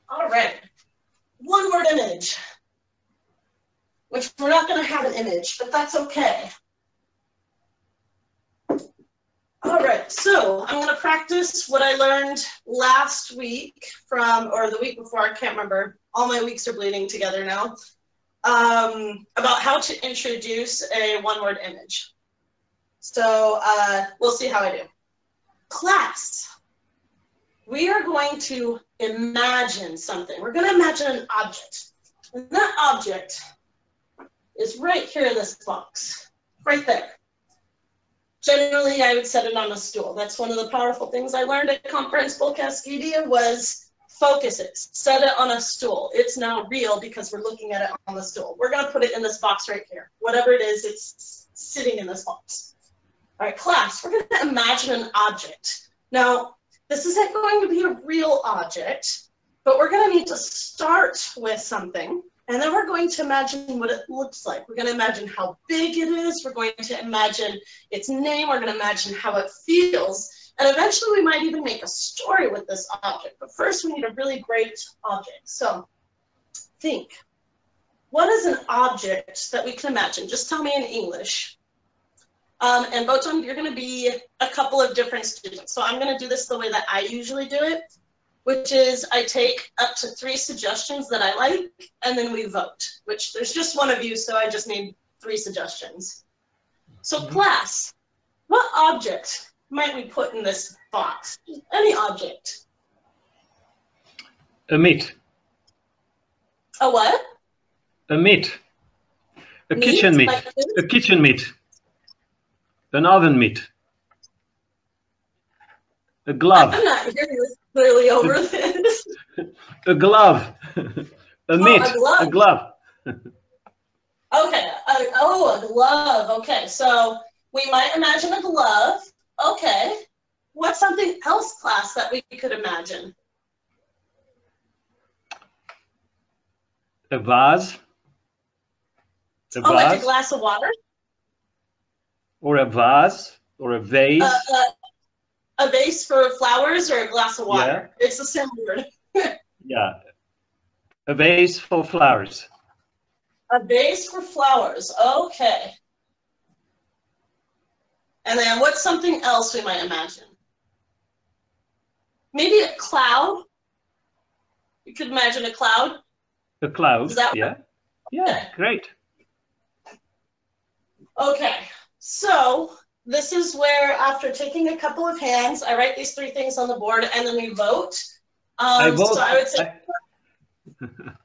All right. One word image, which we're not going to have an image, but that's okay. All right, so I'm going to practice what I learned last week or the week before, I can't remember. All my weeks are bleeding together now. About how to introduce a one-word image. So we'll see how I do. Class, we are going to imagine something. We're going to imagine an object. And that object is right here in this box, right there. Generally, I would set it on a stool. That's one of the powerful things I learned at Comprehensible Cascadia was focus it. Set it on a stool. It's now real because we're looking at it on the stool. We're going to put it in this box right here. Whatever it is, it's sitting in this box. All right, class, we're going to imagine an object. Now, this isn't going to be a real object, but we're going to need to start with something. And then we're going to imagine what it looks like. We're going to imagine how big it is. We're going to imagine its name. We're going to imagine how it feels. And eventually we might even make a story with this object. But first we need a really great object. So think, what is an object that we can imagine? Just tell me in English. And Botond, you're going to be a couple of different students. So I'm going to do this the way that I usually do it, which is I take up to 3 suggestions that I like, and then we vote, which there's just one of you, so I just need 3 suggestions. So class, what object might we put in this box? Any object. A meat. A what? A meat. A Meat? kitchen meat. Like A kitchen meat. An oven meat. A glove. I'm not hearing this clearly over this. A glove. A meat. A glove. A glove. Okay. A glove. Okay. So we might imagine a glove. Okay. What's something else, class, that we could imagine? A vase. A vase. Like a glass of water? Or a vase. Or a vase. A vase for flowers or a glass of water? Yeah. It's the same word. Yeah. A vase for flowers. A vase for flowers. Okay. And then what's something else we might imagine? Maybe a cloud. You could imagine a cloud. A cloud. Is that yeah. right? Yeah. Okay. Great. Okay. So this is where, after taking a couple of hands, I write these 3 things on the board, and then we vote. I vote. So I would say,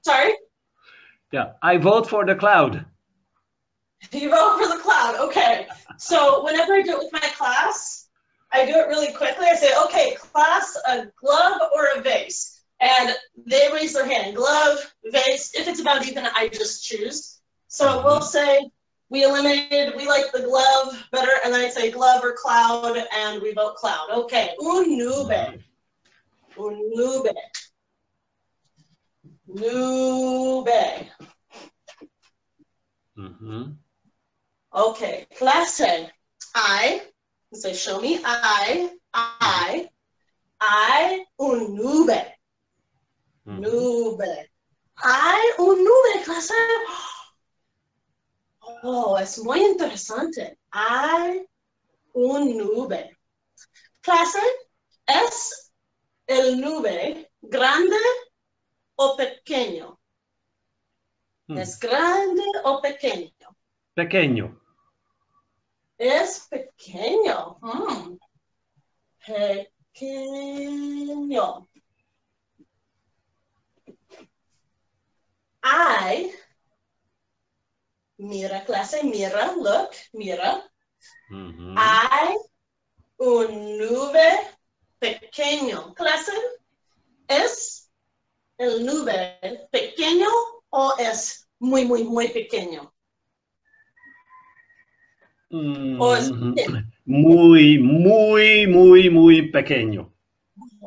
sorry? Yeah, I vote for the cloud. You vote for the cloud. Okay. So whenever I do it with my class, I do it really quickly. I say, okay, class, a glove or a vase? And they raise their hand. Glove, vase. If it's about even, I just choose. So we'll say, we like the glove better, and then I say glove or cloud, and we vote cloud. Okay, un nube. Un nube. Nube. Okay, clase. I, say show me, I, un nube. Nube. I, un nube, clase. Oh, es muy interesante. Hay un nube. Clase, ¿es el nube grande o pequeño? ¿Es grande o pequeño? Pequeño. Es pequeño. Pequeño. Mira, clase, mira, look, mira. Hay un nube pequeño. Clase, ¿es el nube pequeño o es muy, muy, muy pequeño? ¿O es muy, muy, muy, muy pequeño.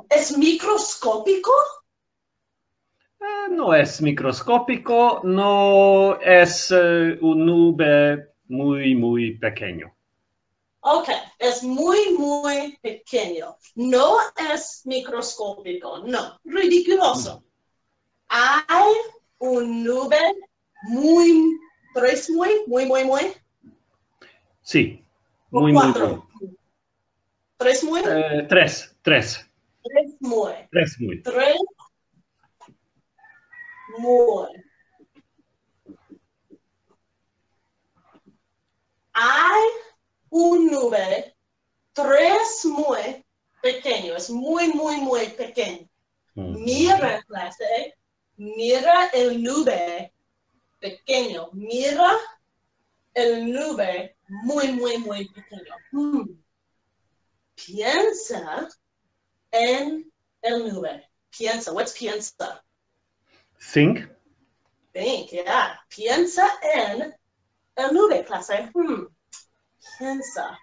¿Es microscópico? No es microscópico, no es un nube muy, muy pequeño. Ok, es muy, muy pequeño. No es microscópico, no, ridiculoso. Hay un nube muy, tres muy. Sí. O Muy, muy, cuatro. muy. Tres muy. Tres. Tres muy. Tres muy. Tres muy. Hay un nube tres muy pequeño. Es muy pequeño. Mira, clase. Mira el nube pequeño. Mira el nube muy pequeño. Piensa en el nube. Piensa. What's piensa? Think. Think, yeah. Piensa en el nube, clase. Piensa.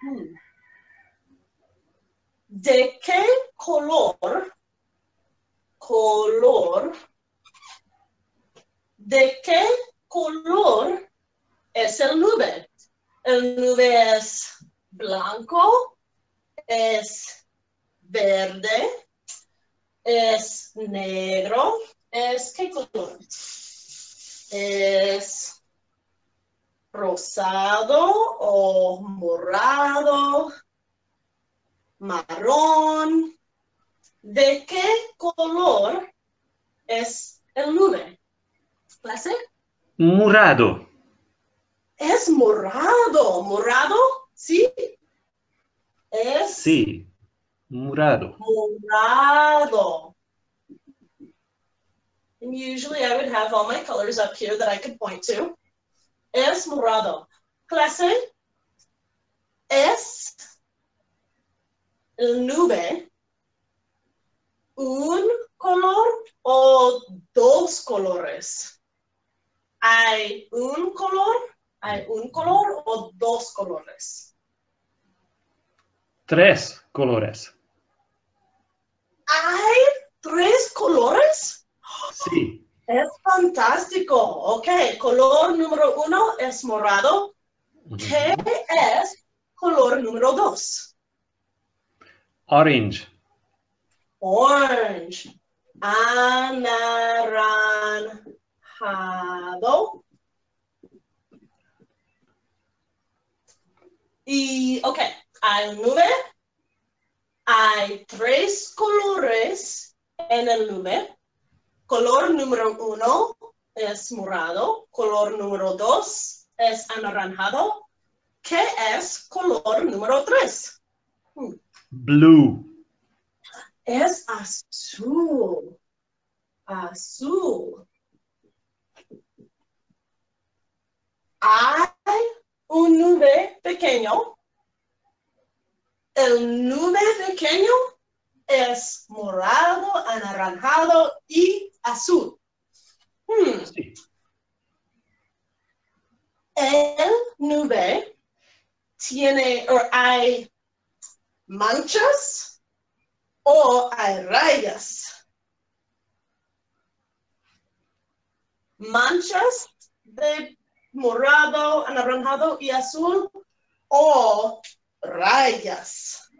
¿De qué color? ¿De qué color es el nube? El nube es blanco, es verde, es negro, es ¿qué color? Es rosado o morado, marrón. ¿De qué color es el nube? ¿Clase? Morado. Es morado. ¿Morado? ¿Sí? Es Sí. Morado. morado. And usually I would have all my colors up here that I could point to. Es morado. Clase, es el nube un color o dos colores. ¿Hay un color o dos colores? Tres colores. ¿Hay tres colores? Sí. Es fantástico. Ok, color número 1 es morado. ¿Qué es color número 2? Orange. Orange. Anaranjado. Y, ok, hay nube. Hay tres colores en el nube. Color número 1 es morado. Color número 2 es anaranjado. ¿Qué es color número 3? Blue. Es azul. Azul. Hay un nube pequeño. El nube pequeño es morado, anaranjado y azul. Sí. El nube tiene, o hay manchas o hay rayas. Manchas de morado, anaranjado y azul o rayas.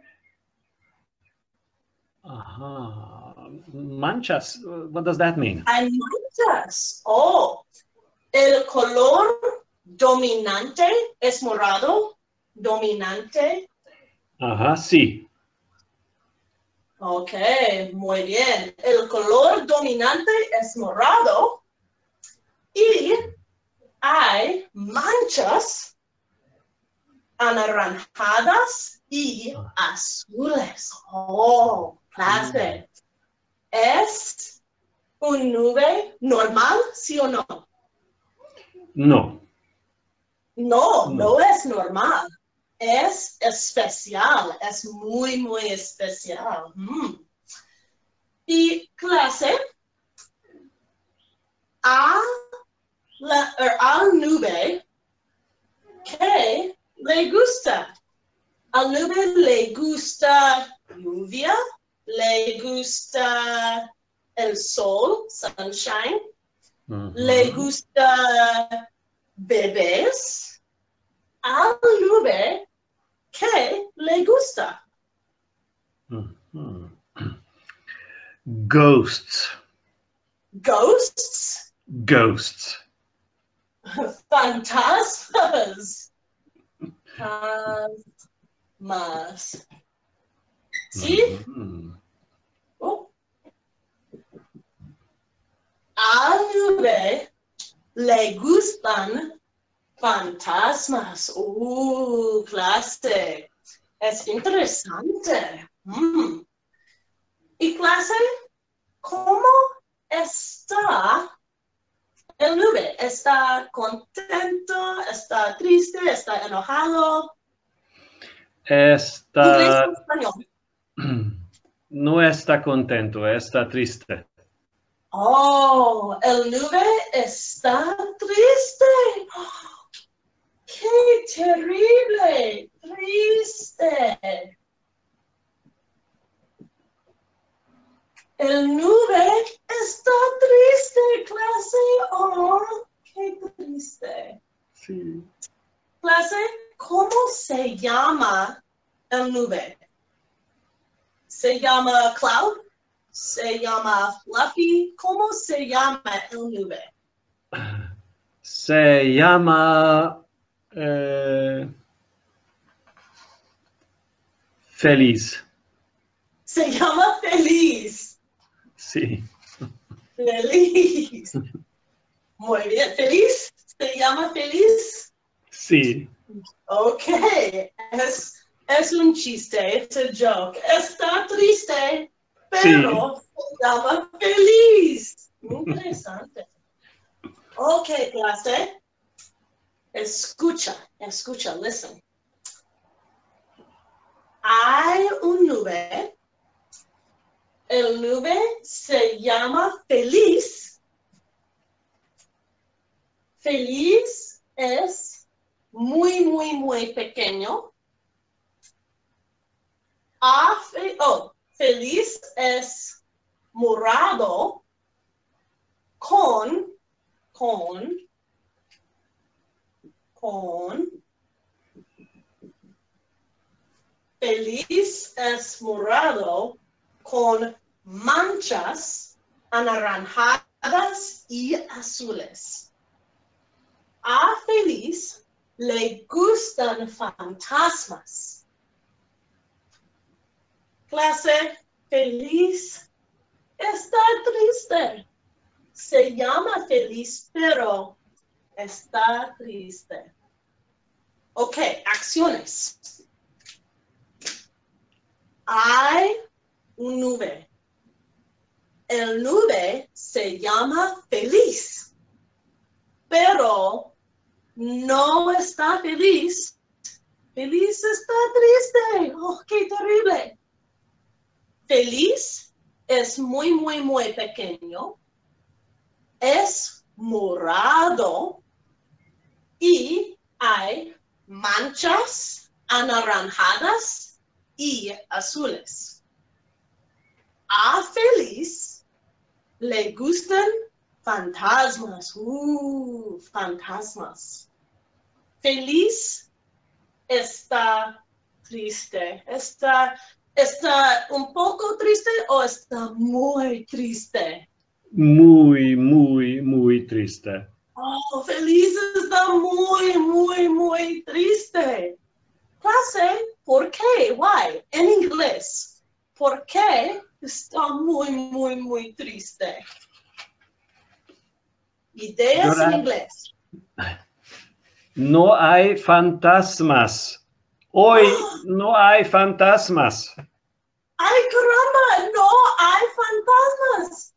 Manchas. What does that mean? Hay manchas. El color dominante es morado. Dominante. Sí. Ok, muy bien. El color dominante es morado y hay manchas anaranjadas y azules. Clase. ¿Es un nube normal, sí o no? No. No es normal. Es especial. Es muy especial. Y clase, al nube que le gusta. Al nube le gusta lluvia, le gusta el sol, sunshine, le gusta bebés. Al nube que le gusta. Ghosts. Ghosts. Ghosts. Fantasmas. Fantasmas. ¿Sí? Oh. A Nube le gustan fantasmas. Clase. Es interesante. Y clase, ¿cómo está el Nube? ¿Está contento? ¿Está triste? ¿Está enojado? ¿Inglés o español? No está contento, está triste. Oh, el Nube está triste. Oh, ¡qué terrible! Triste. El Nube está triste, clase. Oh, qué triste. Sí. Clase, ¿cómo se llama el Nube? ¿Se llama Cloud? ¿Se llama Fluffy? ¿Cómo se llama el Nube? Se llama Feliz. Se llama Feliz. Sí. Feliz. Muy bien. ¿Feliz? ¿Se llama Feliz? Sí. Ok. Es un chiste. It's a joke. Está triste, pero se llama Feliz. Interesante. Ok, clase. Escucha. Listen. Hay un nube. El nube se llama Feliz. Feliz es muy pequeño. Feliz es morado con Feliz es morado con manchas anaranjadas y azules. A Feliz le gustan fantasmas. Clase, Feliz está triste. Se llama Feliz, pero está triste. Ok, acciones. Hay un nube. El nube se llama Feliz, pero no está feliz. Feliz está triste. Oh, qué terrible. Feliz es muy pequeño. Es morado y hay manchas anaranjadas y azules. A Feliz le gustan fantasmas. Fantasmas. Feliz está triste. ¿Está un poco triste o está muy triste? Muy triste. Oh, Feliz está muy triste. Clase, ¿por qué? Why? En inglés. ¿Por qué está muy triste? Ideas en inglés. No hay fantasmas. Hoy no hay fantasmas. ¡Ay, caramba! ¡No hay fantasmas!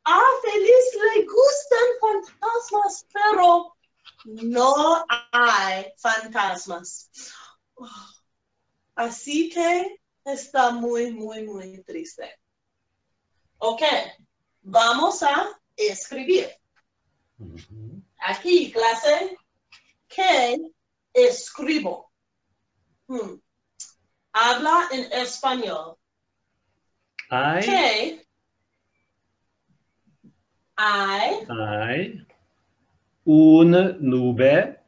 A Feliz le gustan fantasmas, pero no hay fantasmas. Así que está muy triste. Ok, vamos a escribir. Aquí, clase, ¿qué escribo? Habla en español. ¿Qué? Hay un nube.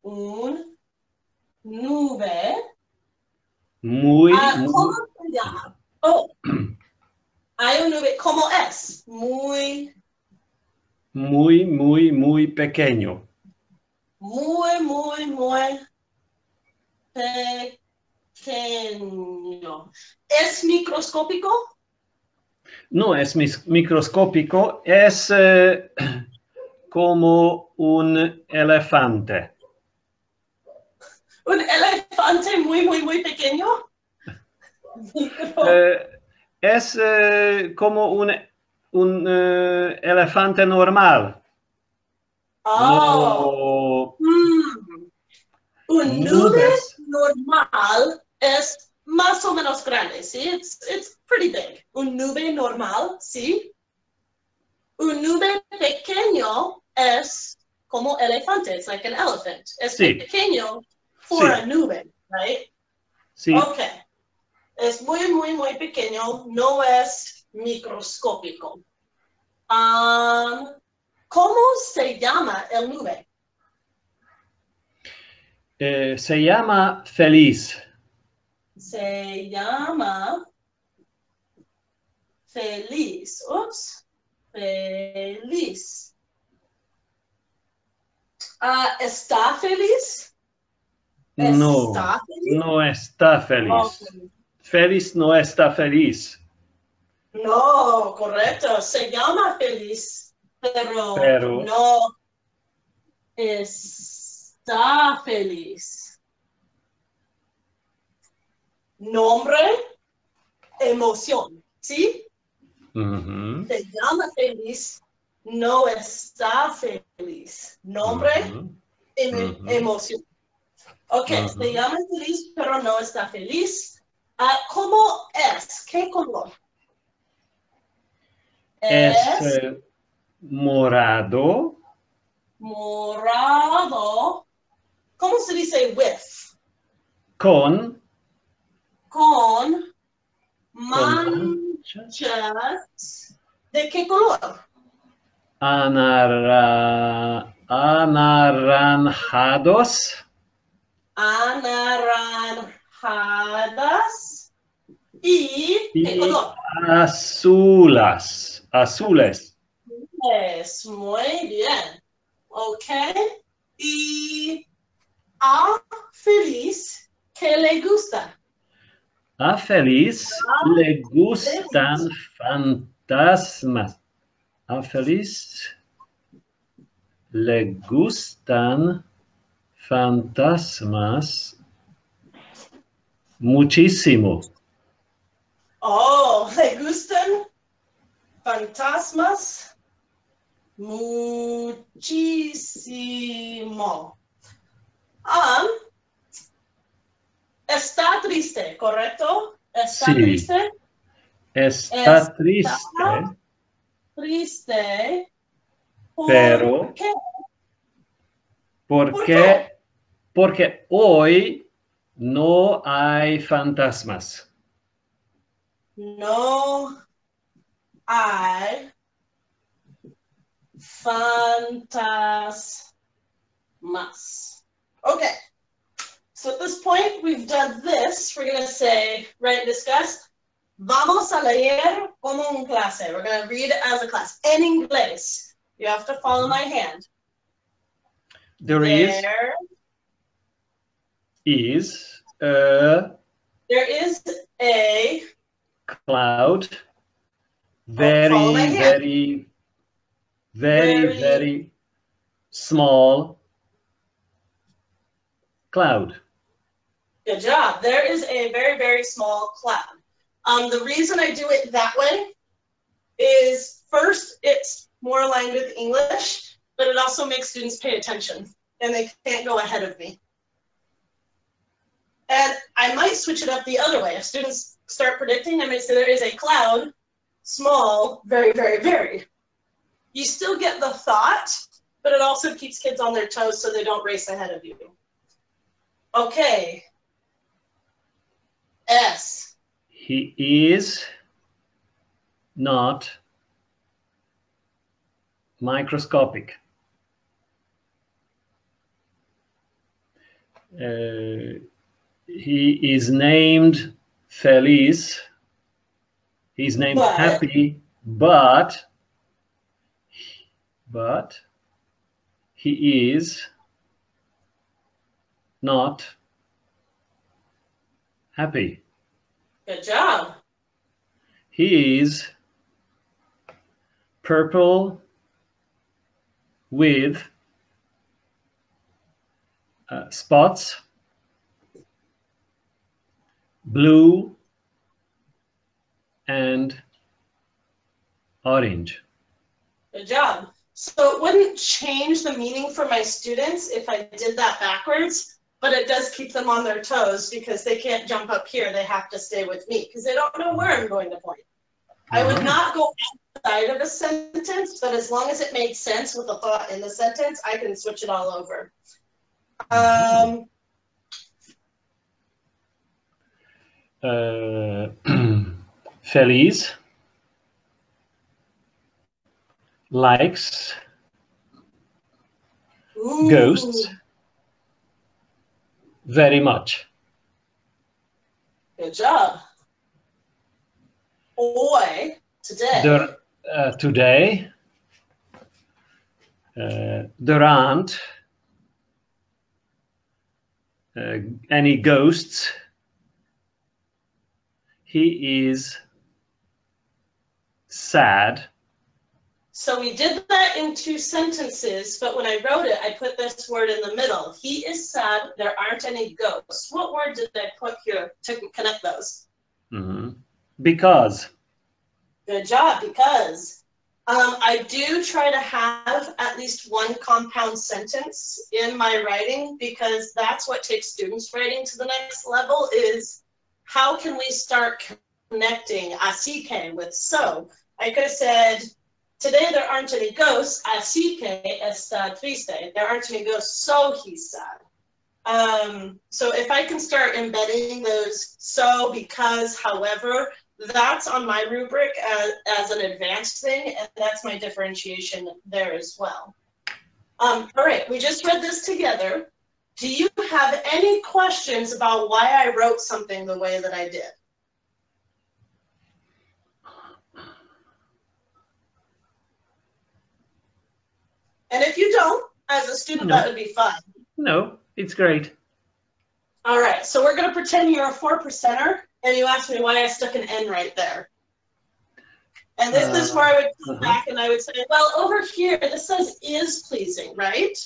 Un nube. ¿Cómo se llama? Oh, hay un nube. ¿Cómo es? Muy muy, muy, muy pequeño. Muy, muy, muy pequeño. ¿Es microscópico? No es microscópico, es como un elefante. ¿Un elefante muy, muy, muy pequeño? Es como un elefante normal. Oh. No Un nube nubes. normal es más o menos grande, ¿sí? It's pretty big. Un nube normal, ¿sí? Un nube pequeño es como elefante. It's like an elephant. Es Sí. pequeño for Sí. a nube, right? Sí. Okay. Es muy, muy, muy pequeño. No es microscópico. ¿Cómo se llama el nube? Se llama feliz. Se llama feliz. Oops. Feliz. ¿Está feliz? No, ¿Está feliz? no está feliz. Okay. Feliz no está feliz. No, correcto. Se llama feliz, pero no está feliz. Nombre, emoción, ¿sí? Uh-huh. Se llama feliz, no está feliz. Nombre, emoción. Ok, se llama feliz, pero no está feliz. ¿Cómo es? ¿Qué color? Es morado. Morado. ¿Cómo se dice with? Con manchas. ¿De qué color? anaranjados. Anaranjadas. ¿Y qué color? Azules. Yes, muy bien. Ok. Y a feliz, ¿qué le gusta? A feliz le gustan fantasmas. A feliz le gustan fantasmas muchísimo. Oh, le gustan fantasmas muchísimo. Está triste, ¿correcto? Está Sí. triste. Está triste. Triste. Pero. ¿Qué? ¿Por qué? Porque hoy no hay fantasmas. No hay fantasmas. Okay. So at this point, we've done this. We're going to say, write and discuss. Vamos a leer como un clase. We're going to read as a class. En inglés. You have to follow my hand. There is a cloud. Very small cloud. Good job. There is a very, very small cloud. The reason I do it that way is, first, it's more aligned with English, but it also makes students pay attention, and they can't go ahead of me. And I might switch it up the other way. If students start predicting, I might say there is a cloud, small, very, very, very. You still get the thought, but it also keeps kids on their toes so they don't race ahead of you. Okay. S. He is not microscopic. He is named Feliz. He's named Happy, but but he is not happy. Good job. He is purple with spots, blue and orange. Good job. So it wouldn't change the meaning for my students if I did that backwards, but it does keep them on their toes because they can't jump up here. They have to stay with me because they don't know where I'm going to point. I would not go outside of a sentence, but as long as it makes sense with the thought in the sentence, I can switch it all over. Feliz likes ghosts very much. Good job. OWI today. Today there aren't any ghosts. He is sad. So we did that in 2 sentences, but when I wrote it, I put this word in the middle. He is sad, there aren't any ghosts. What word did I put here to connect those? Because. Good job, because. I do try to have at least one compound sentence in my writing because that's what takes students' writing to the next level is how can we start connecting así que with so. I could have said, today there aren't any ghosts, así que está triste. There aren't any ghosts, so he's sad. So if I can start embedding those so, because, however, that's on my rubric as an advanced thing, and that's my differentiation there as well. All right, we just read this together. Do you have any questions about why I wrote something the way that I did? And if you don't, as a student, that would be fun. No, it's great. All right, so we're going to pretend you're a 4%er, and you ask me why I stuck an N right there. And this is where I would come back and I would say, well, over here, this says is pleasing, right?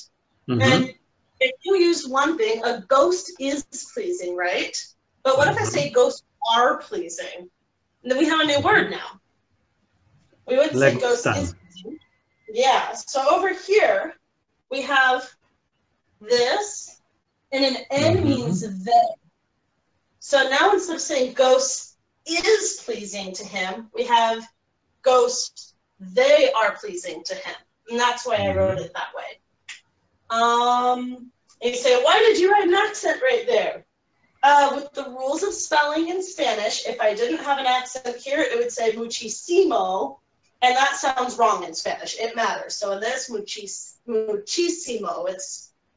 And if you use one thing, a ghost is pleasing, right? But what if I say ghosts are pleasing? And then we have a new word now. We wouldn't say ghost is pleasing. Yeah, so over here, we have this, and an N means they. So now instead of saying ghost is pleasing to him, we have ghost, they are pleasing to him. And that's why I wrote it that way. And you say, why did you write an accent right there? With the rules of spelling in Spanish, if I didn't have an accent here, it would say muchísimo, and that sounds wrong in Spanish. It matters. So in this, muchísimo, it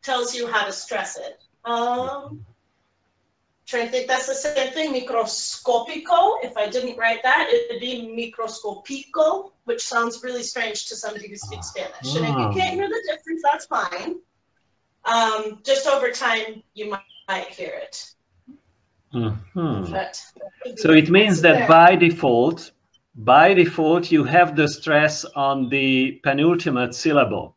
tells you how to stress it. Trying to think that's the same thing, microscopico. If I didn't write that, it would be microscopico, which sounds really strange to somebody who speaks Spanish. And if you can't hear the difference, that's fine. Just over time, you might hear it. But, so it means that by default, you have the stress on the penultimate syllable.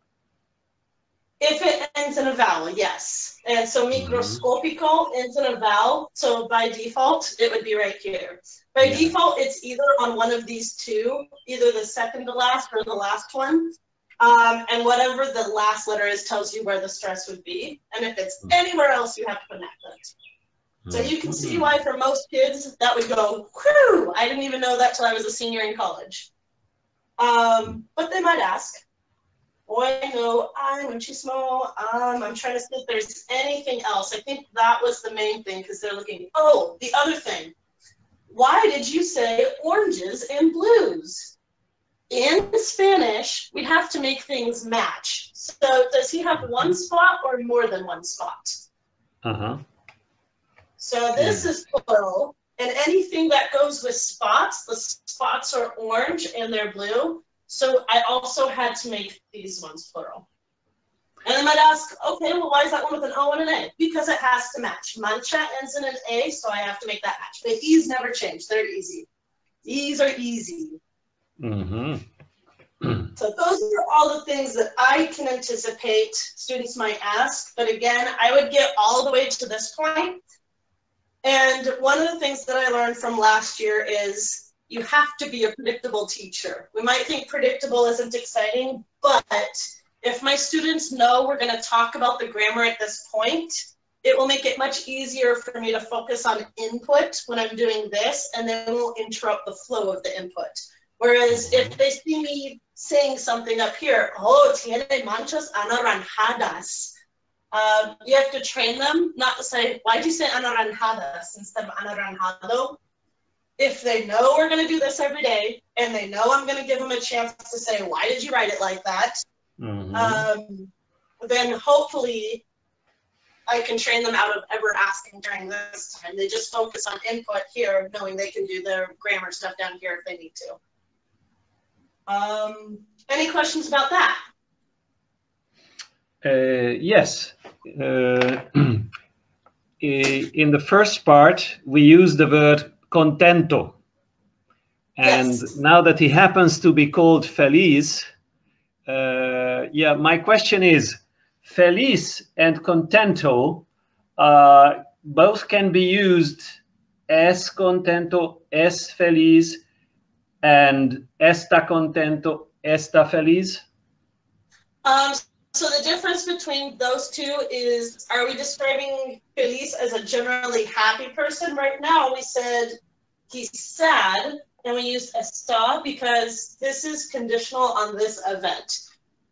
If it ends in a vowel, yes. And so microscopico ends in a vowel, so by default, it would be right here. By default, it's either on one of these two, either the second to last or the last one. And whatever the last letter is tells you where the stress would be. And if it's anywhere else, you have to connect it. So you can see why for most kids, that would go, whew, I didn't even know that till I was a senior in college. But they might ask. Bueno, ay, muchísimo. I'm trying to see if there's anything else. I think that was the main thing because they're looking. Oh, the other thing. Why did you say oranges and blues? In Spanish, we have to make things match. So does he have one spot or more than one spot? So this is plural. And anything that goes with spots, the spots are orange and they're blue. So I also had to make these ones plural. And they might ask, okay, well, why is that one with an O and an A? Because it has to match. Mancha ends in an A, so I have to make that match. But these never change. They're easy. These are easy. Mm-hmm. So those are all the things that I can anticipate students might ask. But again, I would get all the way to this point. And one of the things that I learned from last year is you have to be a predictable teacher. We might think predictable isn't exciting, but if my students know we're going to talk about the grammar at this point, it will make it much easier for me to focus on input when I'm doing this, and then we'll interrupt the flow of the input. Whereas if they see me saying something up here, oh, tiene manchas anaranjadas, you have to train them not to say, why did you say anaranjadas instead of anaranjado? If they know we're going to do this every day, and they know I'm going to give them a chance to say, why did you write it like that? Then hopefully I can train them out of ever asking during this time. They just focus on input here, knowing they can do their grammar stuff down here if they need to. Any questions about that? Yes. In the first part, we use the word contento. And yes. Now that he happens to be called Feliz, yeah, my question is, feliz and contento both can be used as contento, as feliz, and está contento, está feliz? So the difference between those two is, are we describing feliz as a generally happy person? Right now we said he's sad, and we used está because this is conditional on this event.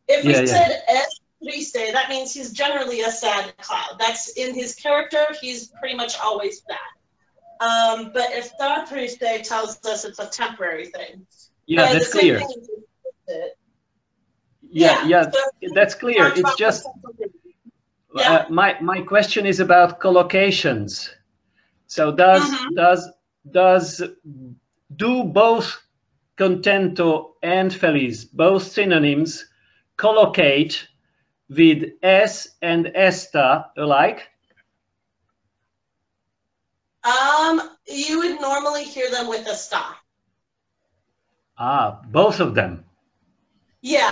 If we said es triste, that means he's generally a sad cloud. That's in his character. He's pretty much always sad. But está triste tells us it's a temporary thing. Yeah, that's clear. Yeah, so that's clear. It's just my question is about collocations. So do both contento and feliz, both synonyms, collocate with es and esta alike? You would normally hear them with está. Both of them. Yeah,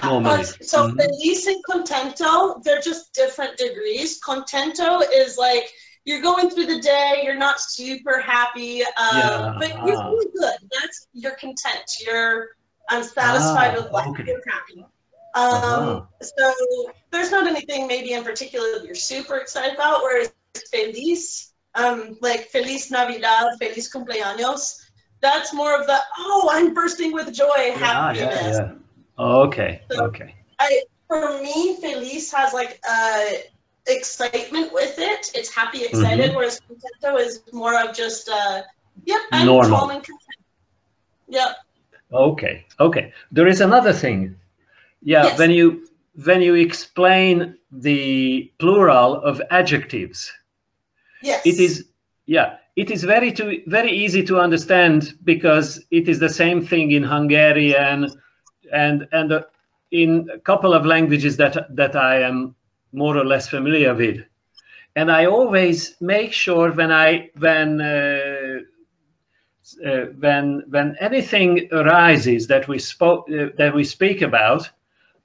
so feliz and contento, they're just different degrees. Contento is like, you're going through the day, you're not super happy, but you're really good. You're content. I'm satisfied with life. Okay. You're happy. So there's not anything maybe in particular that you're super excited about, whereas feliz, like Feliz Navidad, Feliz Cumpleaños, that's more of the, oh, I'm bursting with joy, happiness. Yeah. Okay, so okay. For me, feliz has like excitement with it. It's happy, excited, whereas contento is more of just, yep, I'm normal. Calm and content. Yep. Okay. There is another thing. Yeah, yes. when you explain the plural of adjectives, yes. It is very easy to understand because it is the same thing in Hungarian and in a couple of languages that I am more or less familiar with. And I always make sure when anything arises that we speak about,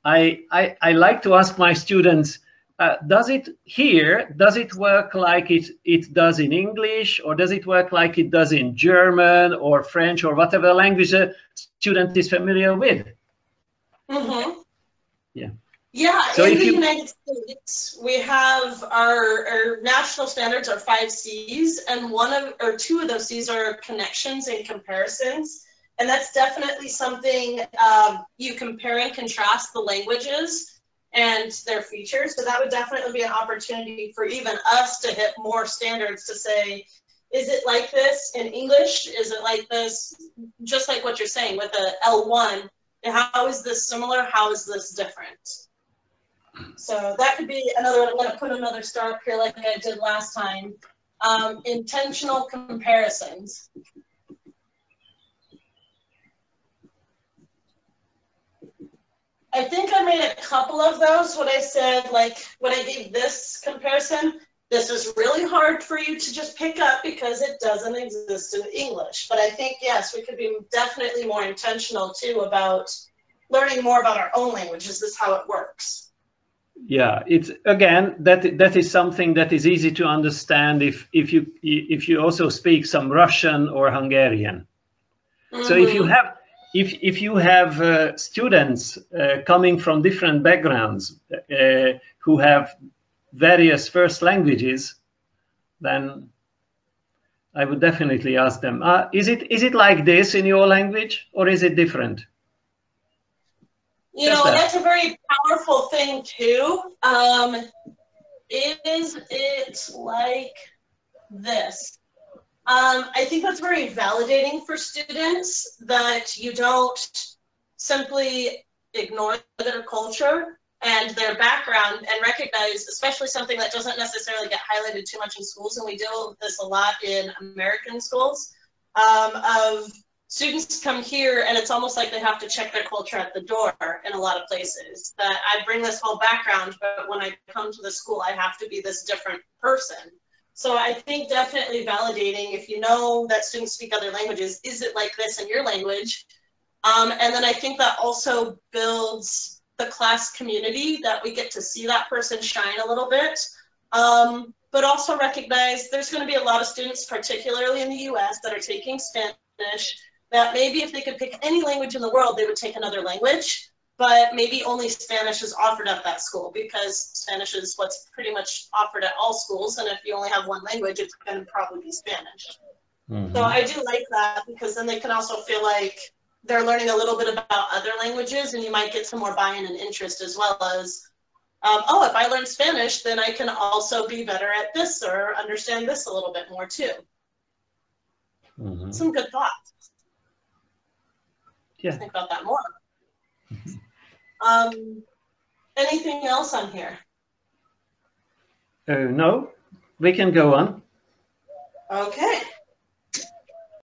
I like to ask my students, does it work like it does in English, or does it work like it does in German or French or whatever language a student is familiar with? Yeah, so in the United States, we have our national standards are 5 C's, and two of those C's are connections and comparisons. And that's definitely something you compare and contrast the languages and their features. So that would definitely be an opportunity for even us to hit more standards to say, is it like this in English? Is it like this? Just like what you're saying with the L1, how is this similar? How is this different? So that could be another one. I'm going to put another star up here like I did last time. Intentional comparisons. I think I made a couple of those. What I said, like when I gave this comparison, this is really hard for you to just pick up because it doesn't exist in English. But I think, yes, we could be definitely more intentional too about learning more about our own language. Is this how it works? Yeah, it's again that is something that is easy to understand if you also speak some Russian or Hungarian. Mm-hmm. So if you have students coming from different backgrounds who have various first languages, then I would definitely ask them, is it like this in your language or is it different? You know, that's a very powerful thing too. Is it like this? I think that's very validating for students, that you don't simply ignore their culture and their background and recognize, especially something that doesn't necessarily get highlighted too much in schools, and we deal with this a lot in American schools, of students come here and it's almost like they have to check their culture at the door in a lot of places. That I bring this whole background, but when I come to the school, I have to be this different person. So I think definitely validating, if you know that students speak other languages, is it like this in your language? And then I think that also builds the class community, that we get to see that person shine a little bit. But also recognize there's going to be a lot of students, particularly in the US, that are taking Spanish, that maybe if they could pick any language in the world, they would take another language, but maybe only Spanish is offered at that school because Spanish is what's pretty much offered at all schools. And if you only have one language, it's going to probably be Spanish. Mm-hmm. So I do like that, because then they can also feel like they're learning a little bit about other languages, and you might get some more buy-in and interest, as well as, oh, if I learn Spanish, then I can also be better at this or understand this a little bit more too. Mm-hmm. Some good thoughts. Yeah. Think about that more. Anything else on here? No, we can go on. Okay.